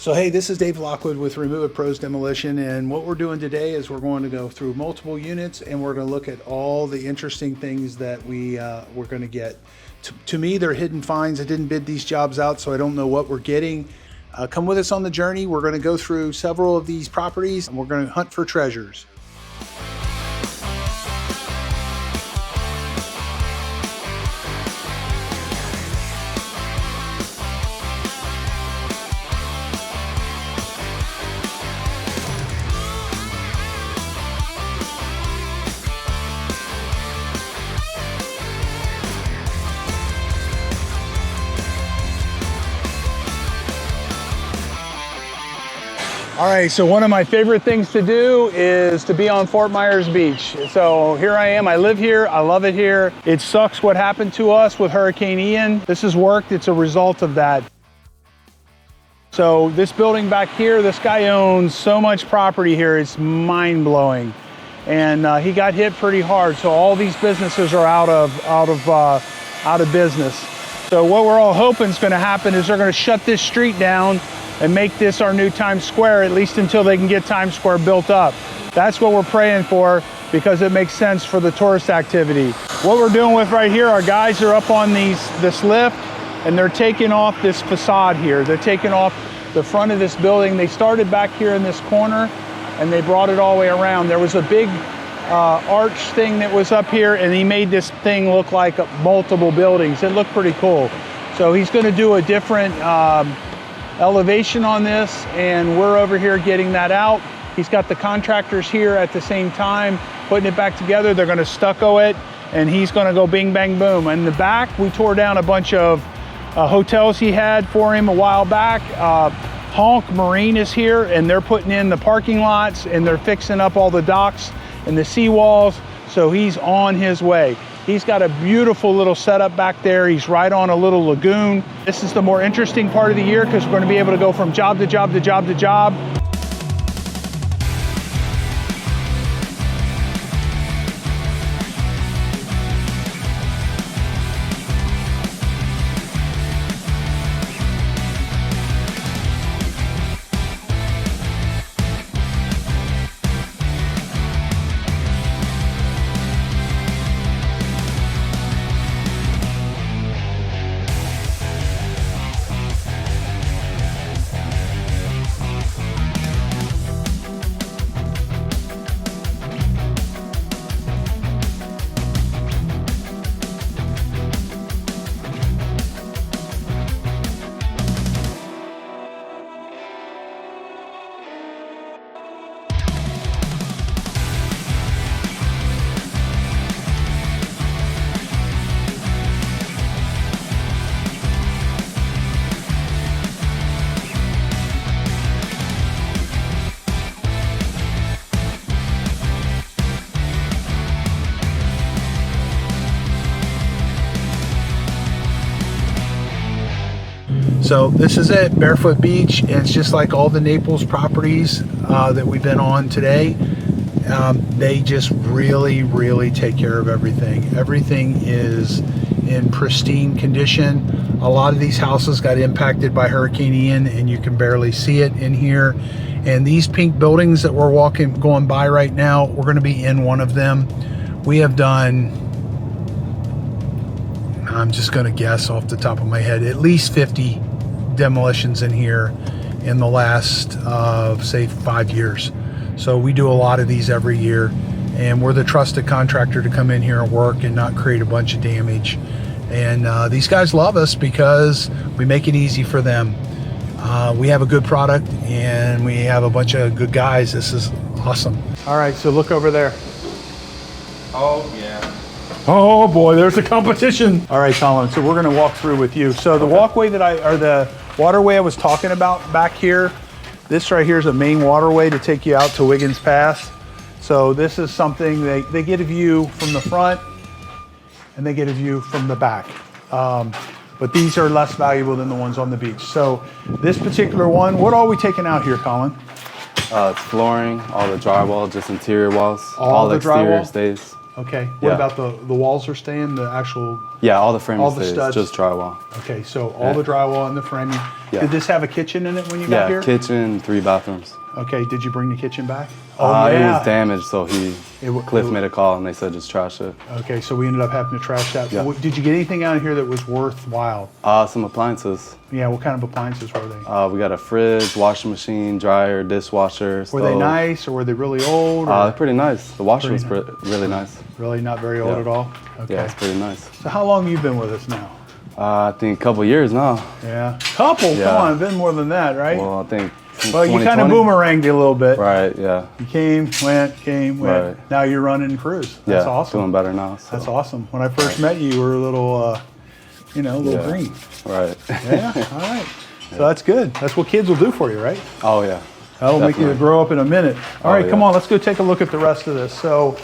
So hey, this is Dave Lockwood with Remove It Pros Demolition, and what we're doing today is we're going to go through multiple units and we're going to look at all the interesting things that we're going to get. To me, they're hidden finds. I didn't bid these jobs out, so I don't know what we're getting. Come with us on the journey. We're going to go through several of these properties and we're going to hunt for treasures. All right, so one of my favorite things to do is to be on Fort Myers Beach. So here I am, I live here, I love it here. It sucks what happened to us with Hurricane Ian. This has worked, it's a result of that. So this building back here, this guy owns so much property here, it's mind-blowing. And he got hit pretty hard, so all these businesses are out of business. So what we're all hoping is gonna happen is they're gonna shut this street down and make this our new Times Square, at least until they can get Times Square built up. That's what we're praying for, because it makes sense for the tourist activity. What we're doing with right here, our guys are up on this lift, and they're taking off this facade here. They're taking off the front of this building. They started back here in this corner, and they brought it all the way around. There was a big arch thing that was up here, and he made this thing look like multiple buildings. It looked pretty cool. So he's gonna do a different elevation on this, and we're over here getting that out. He's got the contractors here at the same time putting it back together. They're going to stucco it, and he's going to go bing bang boom. In the back, we tore down a bunch of hotels he had for him a while back. Honk Marine is here, and they're putting in the parking lots, and they're fixing up all the docks and the seawalls, so he's on his way. He's got a beautiful little setup back there. He's right on a little lagoon. This is the more interesting part of the year, because we're going to be able to go from job to job to job to job. So this is it, Barefoot Beach. It's just like all the Naples properties that we've been on today. They just really take care of everything. Everything is in pristine condition. A lot of these houses got impacted by Hurricane Ian, and you can barely see it in here. And these pink buildings that we're going by right now, we're going to be in one of them. We have done, I'm just going to guess off the top of my head, at least 50 demolitions in here in the last say 5 years. So we do a lot of these every year, and we're the trusted contractor to come in here and work and not create a bunch of damage. And these guys love us because we make it easy for them. We have a good product, and we have a bunch of good guys. This is awesome. All right, so look over there. Oh yeah. Oh boy, there's a competition. All right, Colin, so we're gonna walk through with you. So the walkway the waterway I was talking about back here, this right here is a main waterway to take you out to Wiggins Pass. So this is something, they get a view from the front and they get a view from the back. But these are less valuable than the ones on the beach. So this particular one, what are we taking out here, Colin? It's flooring, all the drywall, just interior walls. All the exterior drywall? stays. Okay. What about the walls are staying, the actual Yeah, all the framing All the stays, studs? just drywall. Okay, so all the drywall and the framing. Yeah. Did this have a kitchen in it when you got here? Yeah, kitchen, 3 bathrooms. Okay, did you bring the kitchen back? It was damaged, so Cliff made a call and they said just trash it. Okay, so we ended up having to trash that. Yeah. Did you get anything out of here that was worthwhile? Some appliances. Yeah, what kind of appliances were they? We got a fridge, washing machine, dryer, dishwasher, Were stove. they nice or were they really old? They're pretty nice. The washer was really nice. Really not very old at all? Okay. Yeah, it's pretty nice. So how long have you been with us now? I think a couple years now. Yeah. Couple? Yeah. Come on, been more than that, right? Well, I think since Well, you kind of 2020. boomeranged it a little bit. Right, yeah. You came, went, Right. Now you're running cruise. That's Yeah, awesome. doing better now. So. That's awesome. When I first met you, you were a little, a little green. Right. Yeah, all right. So that's good. That's what kids will do for you, right? Oh, yeah. That'll make you grow up in a minute. All right, come yeah. on, let's go take a look at the rest of this. So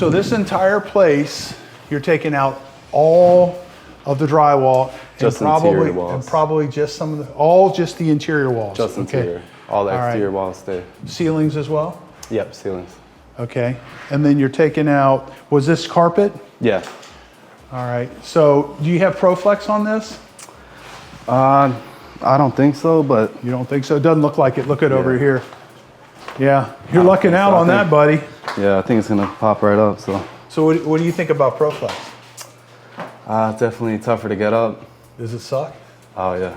this entire place, you're taking out all of the drywall Just and probably interior walls. and probably just some of the just the interior walls. Just interior. All the All right. exterior walls stay. Ceilings as well. Yep, ceilings. Okay, and then you're taking out. Was this carpet? Yeah. All right. So do you have ProFlex on this? I don't think so, but You don't think so? It doesn't look like it. Look at over Yeah. here. Yeah, you're lucking out so. I on that, think- buddy. yeah, I think it's gonna pop right up. So So what do you think about ProFlex? it's definitely tougher to get up. Does it suck? Oh yeah,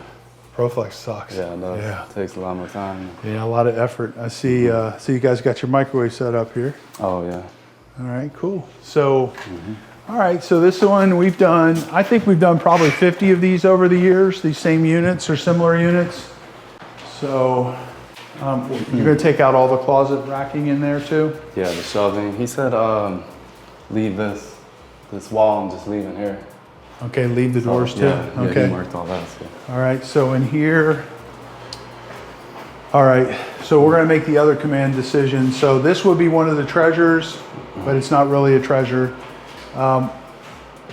ProFlex sucks. yeah, no, Yeah. it takes a lot more time. Yeah, a lot of effort. I see you guys got your microwave set up here. Oh yeah. All right, cool. So, all right, so this one I think we've done probably 50 of these over the years, these same units or similar units. So you're gonna take out all the closet racking in there too? Yeah, the shelving. He said leave this wall and just leave it here. Okay, leave the doors too? Yeah, Okay. yeah, he marked all that. So. All right, so in here, all right, so we're gonna make the other command decision. So this would be one of the treasures, but it's not really a treasure.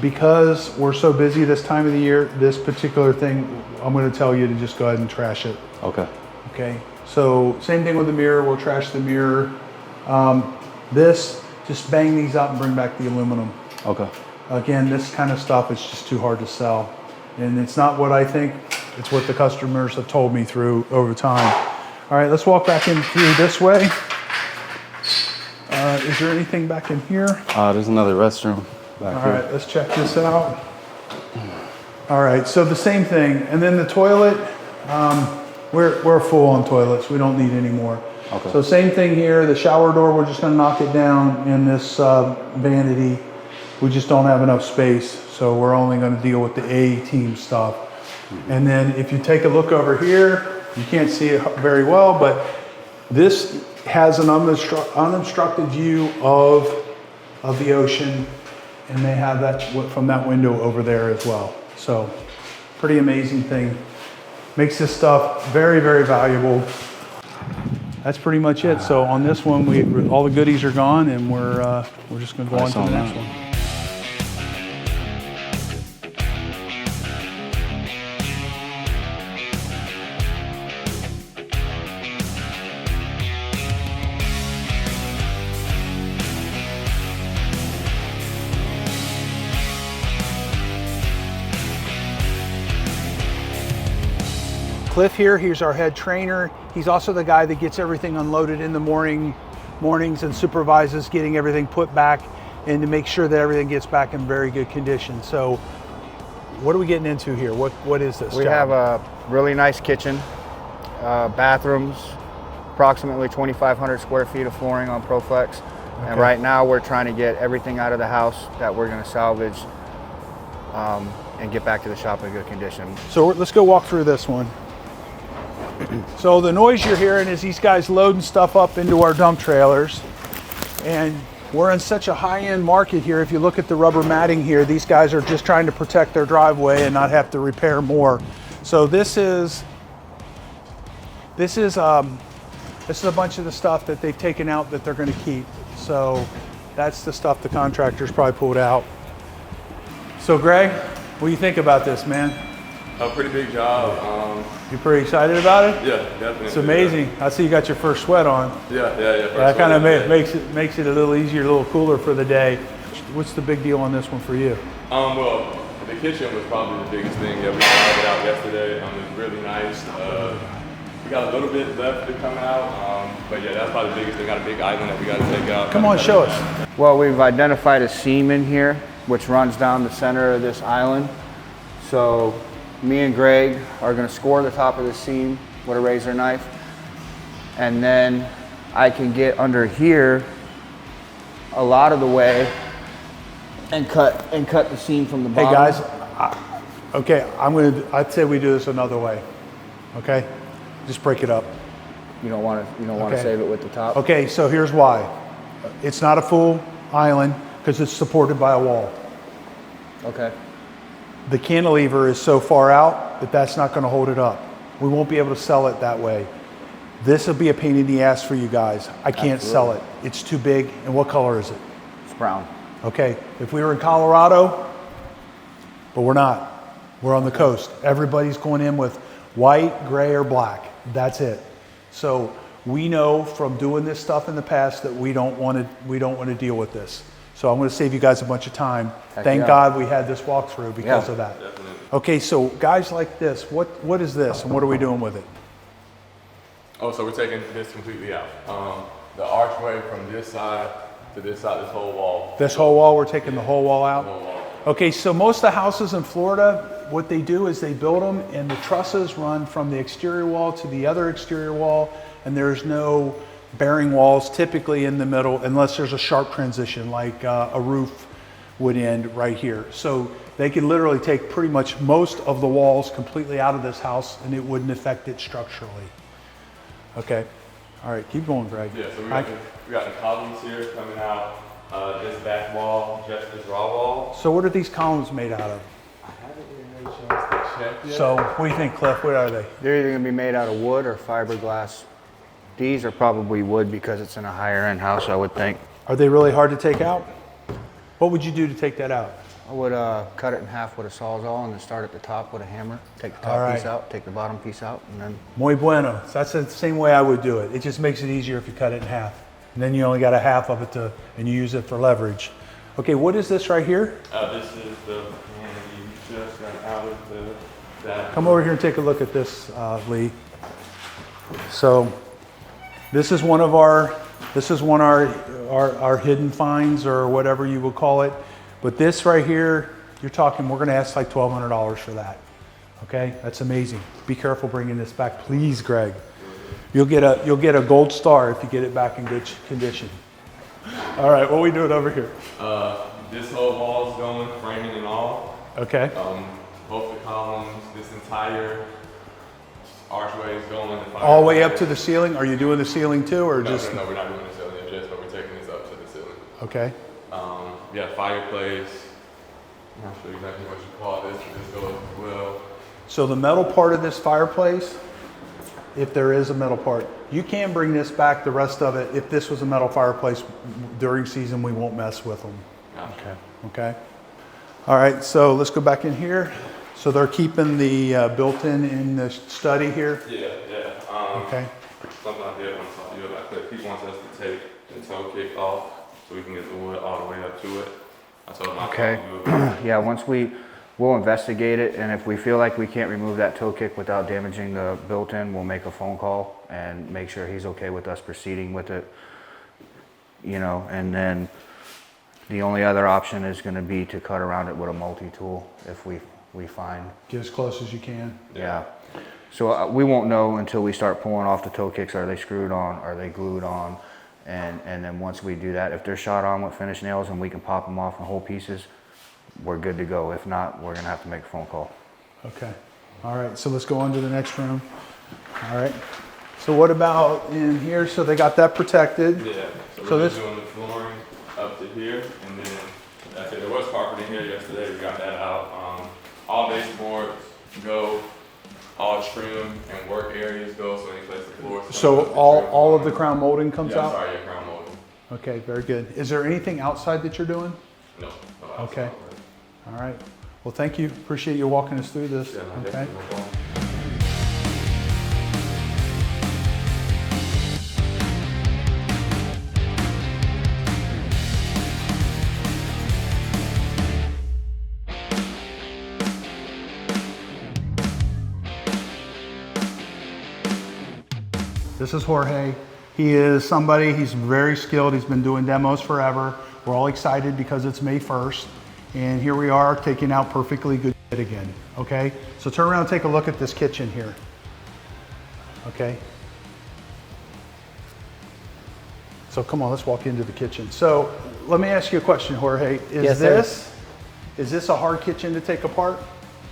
Because we're so busy this time of the year, this particular thing, I'm gonna tell you to just go ahead and trash it. Okay. Okay, so same thing with the mirror, we'll trash the mirror. Just bang these out and bring back the aluminum. Okay. Again, this kind of stuff is just too hard to sell. And it's not what I think, it's what the customers have told me through over time. All right, let's walk back in through this way. Is there anything back in here? There's another restroom back All here. right, let's check this out. All right, so the same thing. And then the toilet, we're full on toilets. We don't need any more. Okay. So same thing here. The shower door, we're just gonna knock it down in this vanity. We just don't have enough space. So we're only gonna deal with the A-team stuff. And then if you take a look over here, you can't see it very well, but this has an unobstructed view of the ocean, and they have that from that window over there as well. So pretty amazing thing. Makes this stuff very, very valuable. That's pretty much it. So on this one, all the goodies are gone, and we're just gonna go on to the next one. Cliff here, he's our head trainer. He's also the guy that gets everything unloaded in the mornings and supervises getting everything put back and to make sure that everything gets back in very good condition. So what are we getting into here? What is this? We job? have a really nice kitchen, bathrooms, approximately 2,500 square feet of flooring on ProFlex. Okay. And right now we're trying to get everything out of the house that we're gonna salvage and get back to the shop in good condition. So let's go walk through this one. So the noise you're hearing is these guys loading stuff up into our dump trailers. And we're in such a high-end market here. If you look at the rubber matting here, these guys are just trying to protect their driveway and not have to repair more. So this is a bunch of the stuff that they've taken out that they're going to keep. So that's the stuff the contractors probably pulled out. So Greg, what do you think about this, man? A pretty big job. You pretty excited about it? Yeah, definitely. It's amazing. I see you got your first sweat on. Yeah. That kind of makes it a little easier, a little cooler for the day. What's the big deal on this one for you? Well, the kitchen was probably the biggest thing. Yeah, we tried it out yesterday. It was really nice. We got a little bit left to come out, but yeah, that's probably the biggest thing. Got a big island that we got to take out. Come on, show us. Well, we've identified a seam in here, which runs down the center of this island. So me and Greg are gonna score the top of the seam with a razor knife. And then I can get under here a lot of the way and cut the seam from the bottom. Hey guys, okay, I'd say we do this another way. Okay, just break it up. You don't want to save it with the top. Okay, so here's why. It's not a full island because it's supported by a wall. Okay. The cantilever is so far out that that's not going to hold it up. We won't be able to sell it that way. This will be a pain in the ass for you guys. I can't sell it. It's too big. And what color is it? It's brown. Okay, if we were in Colorado, but we're not. We're on the coast. Everybody's going in with white, gray, or black. That's it. So we know from doing this stuff in the past that we don't want to deal with this. So I'm going to save you guys a bunch of time. Thank God we had this walkthrough because of that. Definitely. Okay, so guys like this, what is this and what are we doing with it? Oh, so we're taking this completely out. The archway from this side to this side, this whole wall. This whole wall, we're taking the whole wall out? Whole wall. Okay, so most of the houses in Florida, what they do is they build them and the trusses run from the exterior wall to the other exterior wall, and there's no bearing walls typically in the middle unless there's a sharp transition like a roof would end right here. So they could literally take pretty much most of the walls completely out of this house and it wouldn't affect it structurally. Okay, all right, keep going, Greg. Yeah, so we got the columns here coming out. This back wall, just this raw wall. So what are these columns made out of? I haven't really had a chance to check yet. So what do you think, Cliff? What are they? They're either gonna be made out of wood or fiberglass. These are probably wood because it's in a higher end house, I would think. Are they really hard to take out? What would you do to take that out? I would cut it in half with a sawzall and then start at the top with a hammer. Take the All top right. piece out, take the bottom piece out, and then Muy bueno. So that's the same way I would do it. It just makes it easier if you cut it in half. And then you only got a half of it and you use it for leverage. Okay, what is this right here? This is the canopy just got out of that. Come over here and take a look at this, Lee. So this is one of our hidden finds or whatever you would call it. But this right here, you're talking, we're gonna ask like $1,200 for that. Okay, that's amazing. Be careful bringing this back, please, Greg. You'll get a gold star if you get it back in good condition. All right, what are we doing over here? This whole wall is going, framing and all. Okay. Both the columns, this entire archway is going. All the way up to the ceiling? Are you doing the ceiling too, or No, just? no, we're not doing the ceiling just, but we're taking this up to the ceiling. Okay. Yeah, fireplace. I'm not sure exactly what you call this, but this goes well. So the metal part of this fireplace, if there is a metal part, you can bring this back, the rest of it. If this was a metal fireplace during season, we won't mess with them. Gotcha. Okay. All right, so let's go back in here. So they're keeping the built-in the study here? Yeah. Okay. Something I did want to talk to you about, but he wants us to take the toe kick off so we can get the wood all the way up to it. I told him I'll talk to you about it. yeah, we'll investigate it, and if we feel like we can't remove that toe kick without damaging the built-in, we'll make a phone call and make sure he's okay with us proceeding with it. You know, and then the only other option is going to be to cut around it with a multi-tool if we find. Get as close as you can. Yeah. So we won't know until we start pulling off the toe kicks. Are they screwed on? Are they glued on? And then once we do that, if they're shot on with finished nails and we can pop them off in whole pieces, we're good to go. If not, we're gonna have to make a phone call. Okay. All right, so let's go on to the next room. All right. So what about in here? So they got that protected. Yeah. So we're this- just doing the flooring up to here, and then that's it. There was carpet in here yesterday. We got that out. All baseboards go. All trim and work areas go. So any place the floors. So all of the crown molding comes Yeah, out? sorry, yeah, crown molding. Okay, very good. Is there anything outside that you're doing? No. Okay. All right. Well, thank you. Appreciate you walking us through this. Yeah, no, Okay. definitely no problem. This is Jorge. He is somebody, he's very skilled. He's been doing demos forever. We're all excited because it's May 1st. And here we are taking out perfectly good shit again, okay? So turn around and take a look at this kitchen here, okay? So come on, let's walk into the kitchen. So let me ask you a question, Jorge. Yes, Is this a hard kitchen to take apart?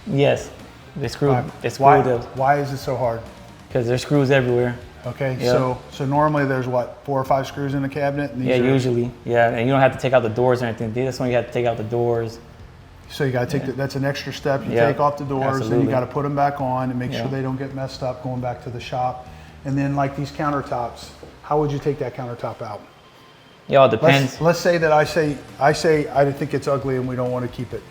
Yes, it's screwed. It's Why, screwed why is it so hard? because there's screws everywhere. Okay, Yeah. so normally there's what, 4 or 5 screws in the cabinet? And these Yeah, are- usually. Yeah, and you don't have to take out the doors or anything. This one you have to take out the doors. So you gotta take, that's an extra step. You Yeah, take off the doors and you absolutely. gotta put them back on and make sure Yeah. they don't get messed up going back to the shop. And then like these countertops, how would you take that countertop out? Yeah, it depends. Let's say that I say I think it's ugly and we don't want to keep it.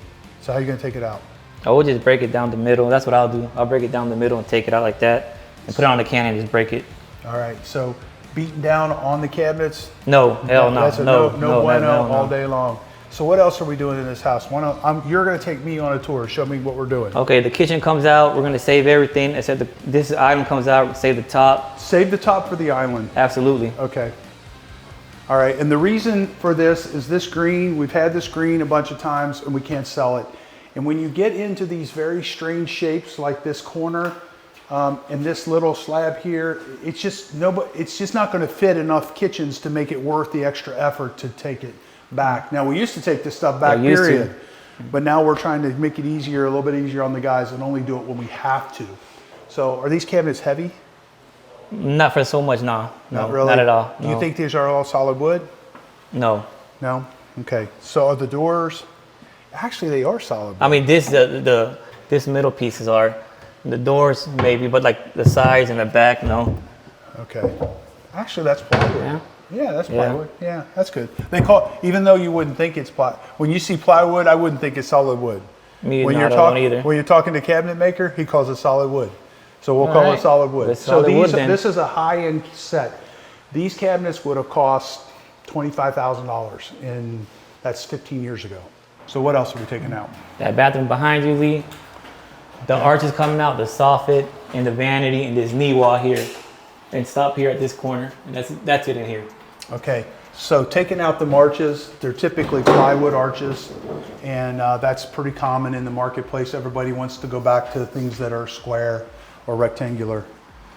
So how are you gonna take it out? I would just break it down the middle. That's what I'll do. I'll break it down the middle and take it out like that and put it on the can and just break it. All right, so beating down on the cabinets? No, hell no. That's a No, no bueno no. all day long. So what else are we doing in this house? You're gonna take me on a tour. Show me what we're doing. Okay, the kitchen comes out. We're gonna save everything except this item comes out. Save the top. Save the top for the island. Absolutely. Okay. All right, and the reason for this is this green. We've had this green a bunch of times and we can't sell it. And when you get into these very strange shapes like this corner and this little slab here, it's just not going to fit enough kitchens to make it worth the extra effort to take it back. Now we used to take this stuff back, Yeah, used to. period. But now we're trying to make it easier, a little bit easier on the guys and only do it when we have to. So are these cabinets heavy? Not for so much, nah. No, Not really. not at all. Do you No. think these are all solid wood? No. No? Okay. So are the doors, actually they are solid wood. I mean, this middle pieces are. The doors maybe, but like the sides and the back, no. Okay. Actually, that's plywood. Yeah. Yeah, that's Yeah. plywood. Yeah, that's good. They call, even though you wouldn't think it's plywood, when you see plywood, I wouldn't think it's solid wood. Me When not you're alone either. when you're talking to cabinet maker, he calls it solid wood. So we'll All call it right. solid wood. It's So solid wood then. this is a high-end set. These cabinets would have cost $25,000, and that's 15 years ago. So what else are we taking out? That bathroom behind you, Lee. The arch is coming out, the soffit and the vanity and this knee wall here. And stop here at this corner. And that's it in here. Okay, so taking out the arches, they're typically plywood arches, and that's pretty common in the marketplace. Everybody wants to go back to things that are square or rectangular.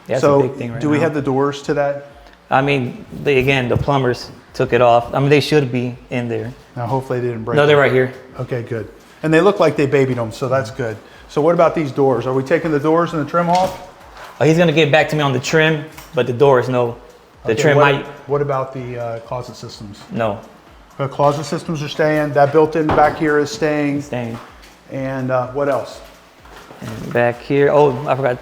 That's so a big thing right do we now. have the doors to that? I mean, the plumbers took it off. I mean, they should be in there. Now, hopefully they didn't break No, they're them. right here. Okay, good. And they look like they babied them, so that's good. So what about these doors? Are we taking the doors and the trim off? He's gonna get back to me on the trim, but the doors, no. The Okay, trim what, might, What about the closet systems? no, The closet systems are staying. That built-in back here is staying. staying. And what else? And back here, oh, I forgot.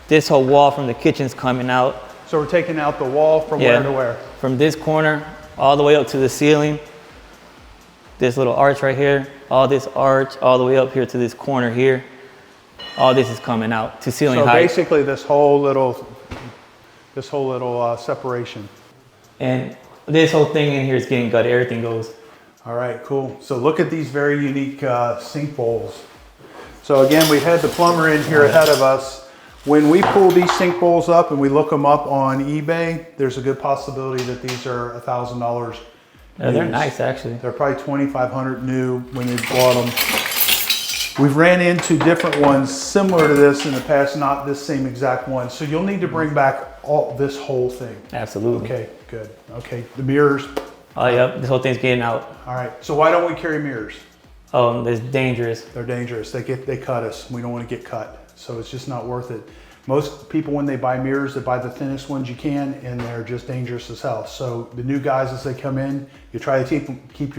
This whole wall from the kitchen's coming out. So we're taking out the wall from Yeah. where to where? From this corner all the way up to the ceiling. This little arch right here, all this arch, all the way up here to this corner here. All this is coming out to ceiling So height. basically this whole little separation. And this whole thing in here is getting gutted. Everything goes. All right, cool. So look at these very unique sink bowls. So again, we had the plumber in here ahead of us. When we pull these sink bowls up and we look them up on eBay, there's a good possibility that these are $1,000. They're used. nice, actually. They're probably $2,500 new when they bought them. We've ran into different ones similar to this in the past, not this same exact one. So you'll need to bring back this whole thing. Absolutely. Okay, good. Okay, the mirrors. Oh, yep. This whole thing's getting out. All right, so why don't we carry mirrors? Oh, it's dangerous. They're dangerous. They cut us. We don't want to get cut. So it's just not worth it. Most people, when they buy mirrors, they buy the thinnest ones you can, and they're just dangerous as hell. So the new guys, as they come in, you try to keep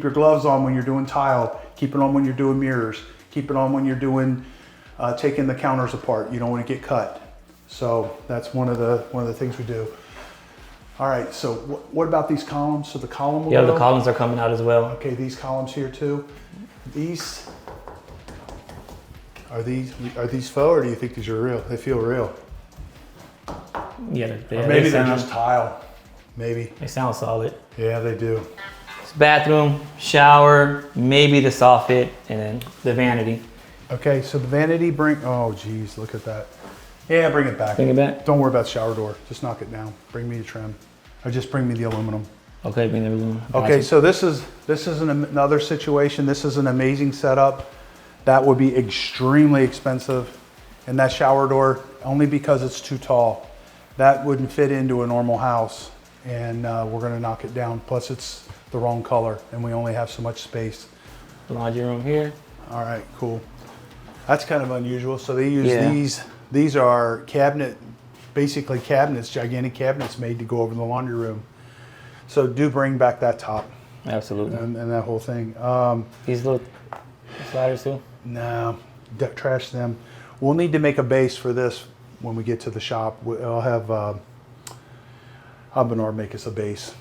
your gloves on when you're doing tile. Keep it on when you're doing mirrors. Keep it on when you're doing taking the counters apart. You don't want to get cut. So that's one of the things we do. All right. So what about these columns? So the column will Yeah, go? the columns are coming out as well. Okay, these columns here too. These are these faux, or do you think these are real? They feel real. Yeah, Or they maybe they're sound, just tile. Maybe. they sound solid. Yeah, they do. It's bathroom, shower, maybe the soffit, and then the vanity. Okay, so the vanity oh geez, look at that. Yeah, bring it back. Bring it back? Don't worry about the shower door. Just knock it down. Bring me the trim. Or just bring me the aluminum. Okay, bring the aluminum. Okay, so this is another situation. This is an amazing setup. That would be extremely expensive. And that shower door, only because it's too tall. That wouldn't fit into a normal house. And we're gonna knock it down. Plus it's the wrong color and we only have so much space. Laundry room here. All right, cool. That's kind of unusual. So they use these are basically cabinets, gigantic cabinets made to go over the laundry room. So do bring back that top. Absolutely. And that whole thing. These little sliders too? No, trash them. We'll need to make a base for this when we get to the shop. I'll have Bernard make us a base.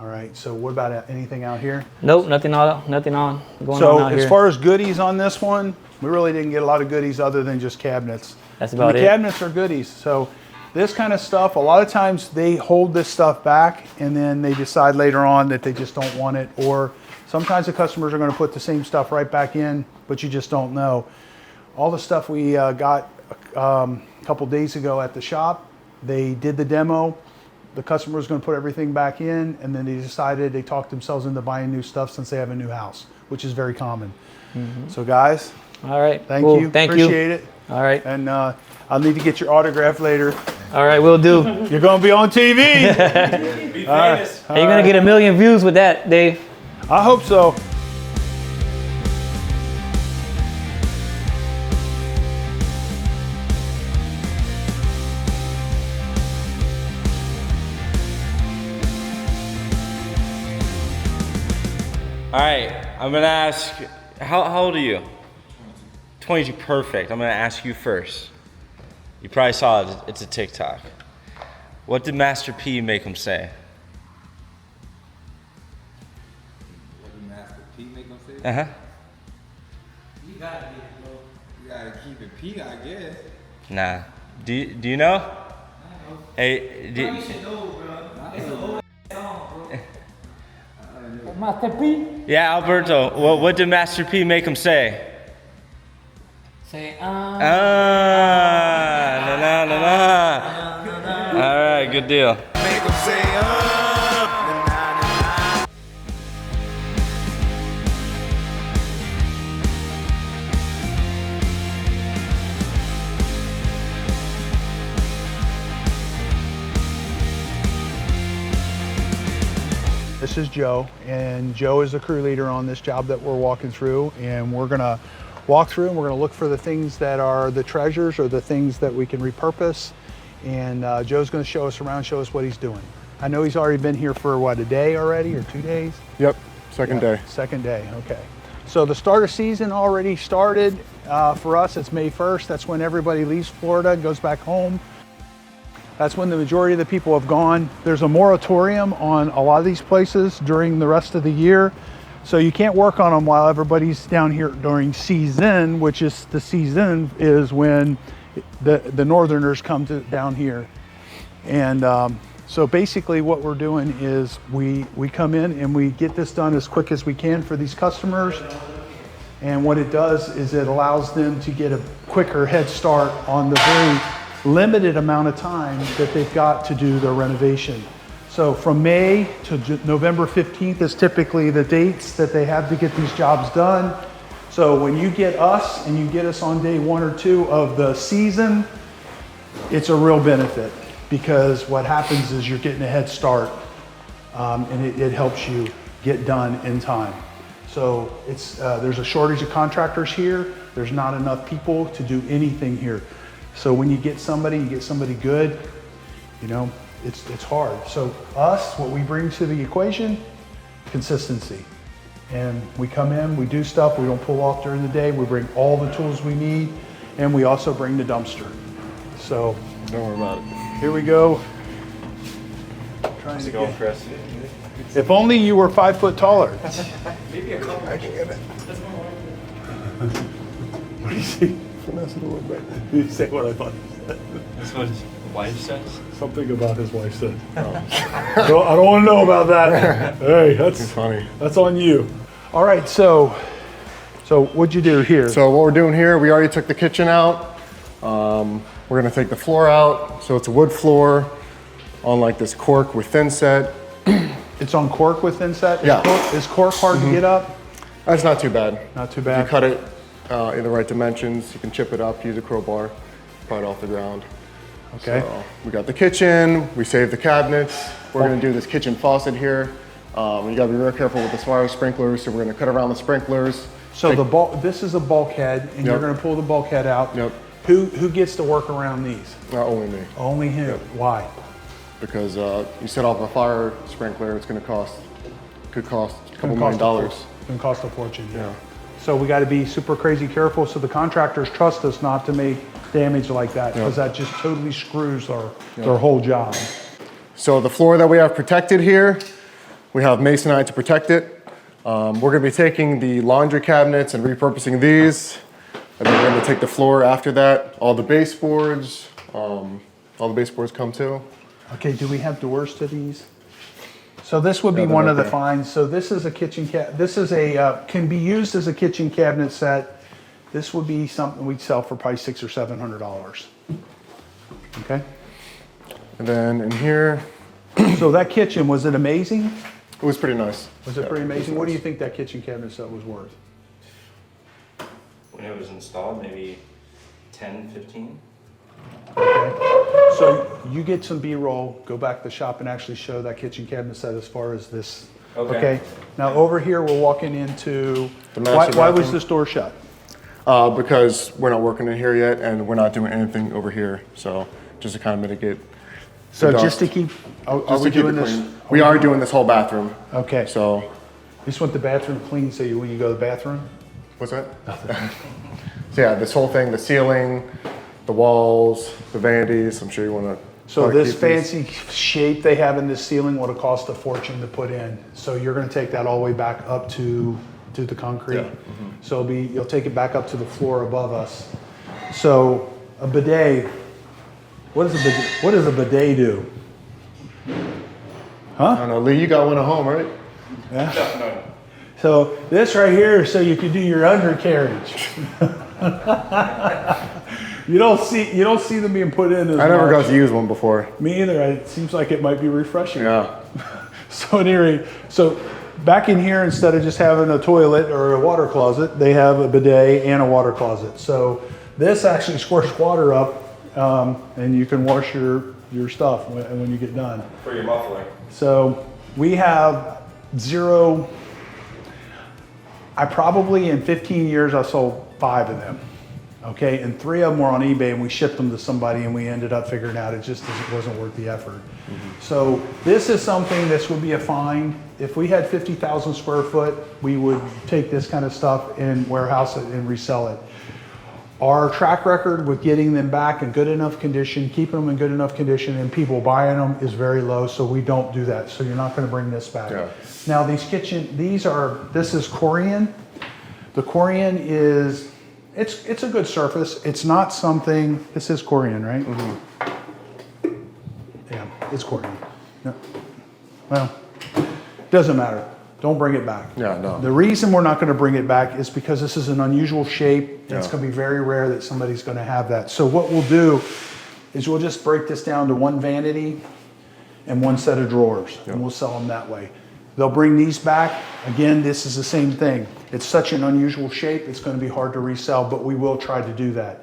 All right, so what about anything out here? Nope, nothing on going on out So here. as far as goodies on this one, we really didn't get a lot of goodies other than just cabinets. That's about the it. Cabinets are goodies. So this kind of stuff, a lot of times they hold this stuff back and then they decide later on that they just don't want it. Or sometimes the customers are going to put the same stuff right back in, but you just don't know. All the stuff we got a couple days ago at the shop, they did the demo. The customer was going to put everything back in, and then they talked themselves into buying new stuff since they have a new house, which is very common. So guys, all right, thank cool. you. Thank Appreciate you. it. All right. And I'll need to get your autograph later. All right, we'll do. You're going to be on TV. Be famous. Are you going to get 1 million views with that, Dave? I hope so. All right, I'm gonna ask, how old are you? 22, perfect. I'm gonna ask you first. You probably saw it, it's a TikTok. What did Master P make him say? What did Master P make him say? Uh-huh. You gotta keep it P, I guess. Nah. Do you know? Hey, You should know, bro. It's an old song, bro. Master P? yeah, Alberto, what did Master P make him say? Say, Na na na na. All right, good deal. Make him say, This is Joe, and Joe is the crew leader on this job that we're walking through, and we're gonna walk through and we're gonna look for the things that are the treasures or the things that we can repurpose, and Joe's gonna show us around, show us what he's doing. I know he's already been here for what, a day already or 2 days? Yep, second day. Second day, okay. So the starter season already started. For us, it's May 1st. That's when everybody leaves Florida and goes back home. That's when the majority of the people have gone. There's a moratorium on a lot of these places during the rest of the year. So you can't work on them while everybody's down here during season, which is the season is when the northerners come down here. And so basically what we're doing is we come in and we get this done as quick as we can for these customers. And what it does is it allows them to get a quicker head start on the very limited amount of time that they've got to do their renovation. So from May to November 15th is typically the dates that they have to get these jobs done. So when you get us and you get us on day 1 or 2 of the season, it's a real benefit because what happens is you're getting a head start and it helps you get done in time. So there's a shortage of contractors here. There's not enough people to do anything here. So when you get somebody good, you know, it's hard. So what we bring to the equation, consistency. And we come in, we do stuff, we don't pull off during the day, we bring all the tools we need, and we also bring the dumpster. So Don't worry about it. here we go. How's it going, Chris? If only you were 5 foot taller. maybe a couple. I can get it. What do you see? Did you say what I thought? That's what his wife says. Something about his wife said. I don't want to know about that. Hey, It's funny. that's on you. All right, so what'd you do here? So what we're doing here, we already took the kitchen out. We're gonna take the floor out. So it's a wood floor on like this cork with thin set. It's on cork with inset? Yeah. Is cork hard to get up? That's not too bad. Not too If bad. you cut it in the right dimensions, you can chip it up, use a crowbar, pry it off the ground. Okay. So we got the kitchen, we saved the cabinets. We're gonna do this kitchen faucet here. You gotta be real careful with the fire sprinklers, so we're gonna cut around the sprinklers. So this is a bulkhead, and you're Yep. gonna pull the bulkhead out. Yep. Who gets to work around these? Not only me, Only him. Why? because you set off a fire sprinkler, it's gonna could cost a couple $1 million. It's gonna cost a fortune. Yeah. So we got to be super crazy careful. So the contractors trust us not to make damage like that, because that just totally screws their whole job. So the floor that we have protected here, we have masonite to protect it. We're gonna be taking the laundry cabinets and repurposing these. And then we're gonna take the floor after that. All the baseboards come too. Okay, do we have doors to these? So this would be Yeah, they're one of the okay. finds. So this is a kitchen this is a, can be used as a kitchen cabinet set. This would be something we'd sell for probably $600 or $700. Okay? And then in here, So that kitchen, was it amazing? it was pretty nice. Was it pretty amazing? What do you think that kitchen cabinet set was worth? When it was installed, maybe 10, 15. So you get some B-roll, go back to the shop and actually show that kitchen cabinet set as far as this. Okay. Now over here, we're walking into, The why master was bathroom. this door shut? Because we're not working in here yet and we're not doing anything over here. So just to kind of mitigate. So the just to dust. keep, are Just we to keep doing it this? clean. We are doing this whole bathroom. Okay. So, Just want the bathroom clean so when you go to the bathroom? what's that? So yeah, this whole thing, the ceiling, the walls, the vanities, I'm sure you want to. So this fancy shape they have in this ceiling would have cost a fortune to put in. So you're going to take that all the way back up to the concrete. Yeah. So you'll take it back up to the floor above us. So a bidet, what does a bidet do? I don't know, Lee, you got one at home, right? Yeah. So this right here, so you can do your undercarriage. You don't see them being put in as I never much. got to use one before. Me either. It seems like it might be refreshing. Yeah. So at any rate, so back in here, instead of just having a toilet or a water closet, they have a bidet and a water closet. So this actually squirts water up, and you can wash your stuff when you get done. For your muffler. So we have zero. I probably in 15 years I sold 5 of them. Okay, and 3 of them were on eBay, and we shipped them to somebody, and we ended up figuring out it wasn't worth the effort. So this is something, this would be a find. If we had 50,000 square foot, we would take this kind of stuff and warehouse it and resell it. Our track record with getting them back in good enough condition, keeping them in good enough condition, and people buying them is very low, so we don't do that. So you're not gonna bring this back. Yeah. Now this is Corian. The Corian is, it's a good surface. It's not something, this is Corian, right? Yeah, it's Corian. No. Well, doesn't matter. Don't bring it back. Yeah, no. The reason we're not going to bring it back is because this is an unusual shape. And It's Yeah. going to be very rare that somebody's going to have that. So what we'll do is we'll just break this down to 1 vanity and 1 set of drawers, and we'll sell them that way. They'll bring these back. Again, this is the same thing. It's such an unusual shape, it's going to be hard to resell, but we will try to do that.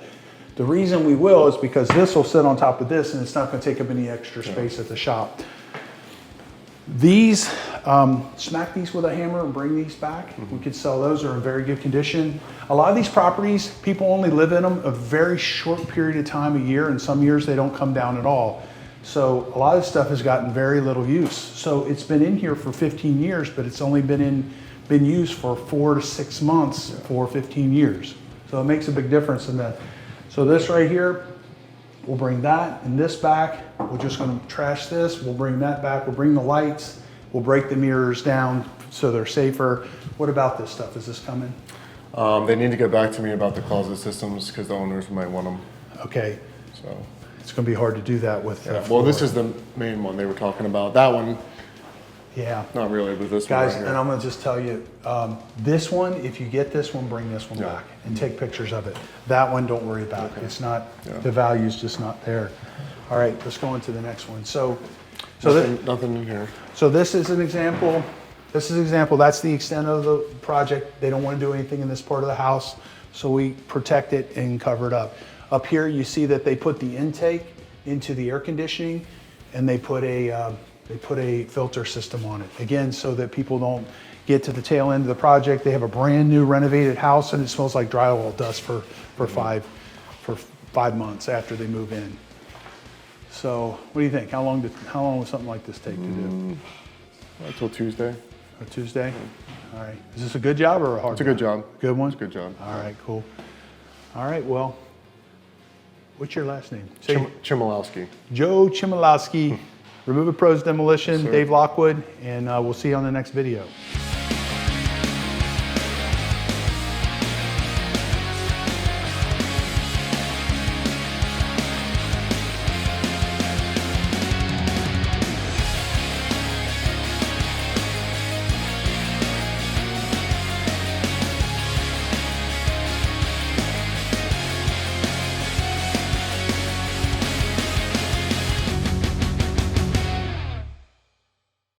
The reason we will is because this will sit on top of this, and it's not going to take up any extra space at the shop. These, smack these with a hammer and bring these back. We could sell those, they're in very good condition. A lot of these properties, people only live in them a very short period of time a year, and some years they don't come down at all. So a lot of stuff has gotten very little use. So it's been in here for 15 years, but it's only been used for 4 to 6 months for 15 years. So it makes a big difference in that. So this right here, we'll bring that and this back. We're just gonna trash this. We'll bring that back. We'll bring the lights. We'll break the mirrors down so they're safer. What about this stuff? Is this coming? They need to get back to me about the closet systems because the owners might want them. Okay. So, It's gonna be hard to do that with. well, this is the main one they were talking about. That one, Yeah. Not really, but this Guys, one right and here. I'm gonna just tell you, this one, if you get this one, bring this one Yeah. back and take pictures of it. That one, don't worry about. It's not, Yeah. the value's just not there. All right, let's go on to the next one. So Nothing in here. so this is an example. This is an example. That's the extent of the project. They don't want to do anything in this part of the house, so we protect it and cover it up. Up here, you see that they put the intake into the air conditioning, and they put a filter system on it. Again, so that people don't get to the tail end of the project. They have a brand new renovated house, and it smells like drywall dust for 5 months after they move in. So, what do you think? How long would something like this take to do? Until Tuesday. A Tuesday? All right. Is this a good job or a hard It's a good job? job. Good one? It's a good job. All right, cool. All right, well, what's your last name? Say Chmielowski. Joe Chmielowski, Remove It Pros Demolition, Yes, sir. Dave Lockwood, and we'll see you on the next video.